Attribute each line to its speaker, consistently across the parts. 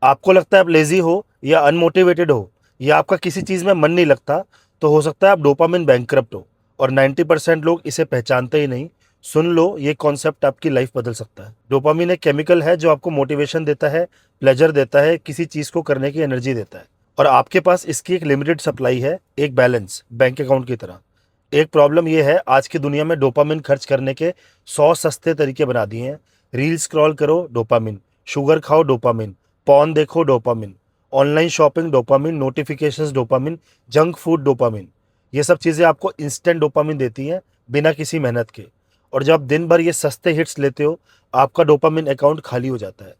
Speaker 1: आपको लगता है आप लेज़ी हो या अनमोटिवेटेड हो या आपका किसी चीज़ में मन नहीं लगता, तो हो सकता है आप डोपामिन बैंकरप्ट हो और 90% लोग इसे पहचानते ही नहीं। सुन लो, ये कॉन्सेप्ट आपकी लाइफ बदल सकता है। डोपामिन एक केमिकल है जो आपको मोटिवेशन देता है, प्लेजर देता है, किसी चीज़ को करने की एनर्जी देता है और आपके पास इसकी एक लिमिटेड सप्लाई है, एक बैलेंस, बैंक अकाउंट की तरह। एक प्रॉब्लम ये है, आज की दुनिया में डोपामिन खर्च करने के 100 सस्ते तरीके बना दिए हैं। रील स्क्रॉल करो, डोपामिन। शुगर खाओ, डोपामिन। पॉर्न देखो, dopamine. Online shopping, dopamine. Notifications, dopamine. Junk food, dopamine. ये सब चीज़ें आपको इंस्टेंट डोपामिन देती हैं, बिना किसी मेहनत के। और जब आप दिन भर ये सस्ते हिट्स लेते हो, आपका डोपामिन अकाउंट खाली हो जाता है।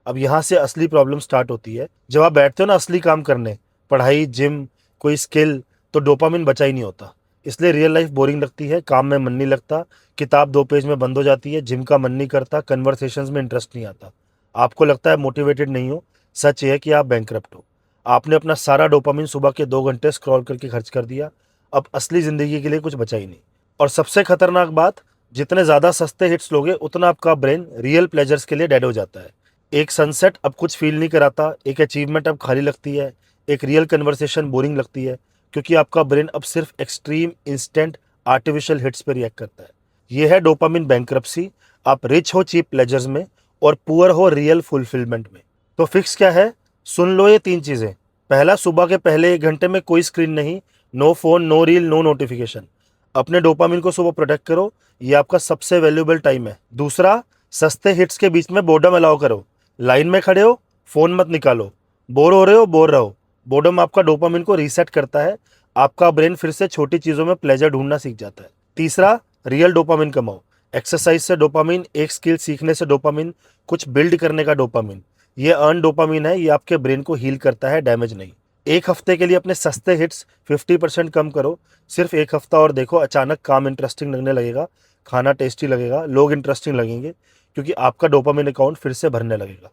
Speaker 1: अब यहाँ से असली प्रॉब्लम स्टार्ट होती है। जब आप बैठते हो ना असली काम करने, पढ़ाई, जिम, कोई स्किल, तो डोपामिन बचा ही नहीं होता। इसलिए रियल लाइफ बोरिंग लगती है, काम में मन नहीं लगता, किताब 2 पेज में बंद हो जाती है, जिम का मन नहीं करता, कन्वर्सेशंस में इंटरेस्ट नहीं आता। आपको लगता है मोटिवेटेड नहीं हो, सच ये है कि आप बैंकरप्ट हो। आपने अपना सारा डोपामिन सुबह के 2 घंटे स्क्रॉल करके खर्च कर दिया। अब असली ज़िंदगी के लिए कुछ बचा ही नहीं। और सबसे खतरनाक बात, जितने ज़्यादा सस्ते हिट्स लोगे उतना आपका ब्रेन रियल प्लेजर्स के लिए डेड हो जाता है। एक सनसेट अब कुछ फील नहीं कराता, एक अचीवमेंट अब खाली लगती है, एक रियल कन्वर्सेशन बोरिंग लगती है, क्योंकि आपका ब्रेन अब सिर्फ एक्सट्रीम, इंस्टेंट, आर्टिफिशियल हिट्स पर रिएक्ट करता है। ये है डोपामिन बैंकरप्सी। आप रिच हो चीप प्लेजर्स में और पुअर हो रियल फुलफिलमेंट में। तो फिक्स क्या है? सुन लो ये 3 चीज़ें। पहला, सुबह के पहले 1 घंटे में कोई स्क्रीन नहीं, no phone, no reel, no notification. अपने डोपामिन को सुबह प्रोटेक्ट करो, ये आपका सबसे वैल्यूएबल टाइम है। दूसरा, सस्ते हिट्स के बीच में बोर्डम अलाउ करो। लाइन में खड़े हो, फ़ोन मत निकालो। बोर हो रहे हो, बोर रहो। बोर्डम आपका डोपामिन को रीसेट करता है। आपका ब्रेन फिर से छोटी चीज़ों में प्लेजर ढूंढना सीख जाता है। तीसरा, रियल डोपामिन कमाओ। एक्सरसाइज से डोपामिन, एक स्किल सीखने से डोपामिन, कुछ बिल्ड करने का डोपामिन। ये अर्न डोपामिन है, ये आपके ब्रेन को हील करता है, डैमेज नहीं। 1 हफ्ते के लिए अपने सस्ते हिट्स 50% कम करो। सिर्फ 1 हफ्ता और देखो, अचानक काम इंटरेस्टिंग लगने लगेगा, खाना टेस्टी लगेगा, लोग इंटरेस्टिंग लगेंगे, क्योंकि आपका डोपामिन अकाउंट फिर से भरने लगेगा।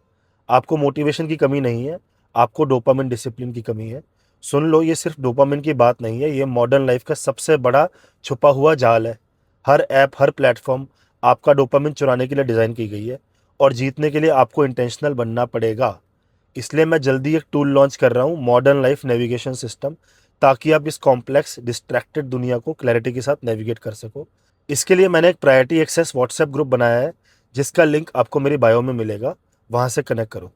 Speaker 1: आपको मोटिवेशन की कमी नहीं है, आपको डोपामिन डिसिप्लिन की कमी है। सुन लो, ये सिर्फ डोपामिन की बात नहीं है, ये मॉडर्न लाइफ का सबसे बड़ा छुपा हुआ जाल है। हर ऐप, हर प्लेटफॉर्म आपका डोपामिन चुराने के लिए डिज़ाइन की गई है और जीतने के लिए आपको इंटेंशनल बनना पड़ेगा। इसलिए मैं जल्दी एक टूल लॉन्च कर रहा हूँ, मॉडर्न लाइफ नेविगेशन सिस्टम, ताकि आप इस कॉम्प्लेक्स, डिस्ट्रैक्टेड दुनिया को क्लैरिटी के साथ नेविगेट कर सको। इसके लिए मैंने एक प्रायोरिटी एक्सेस व्हाट्सएप ग्रुप बनाया है, जिसका लिंक आपको मेरी बायो में मिलेगा, वहाँ से कनेक्ट करो।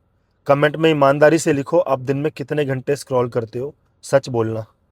Speaker 1: कमेंट में ईमानदारी से लिखो, आप दिन में कितने घंटे स्क्रॉल करते हो, सच बोलना।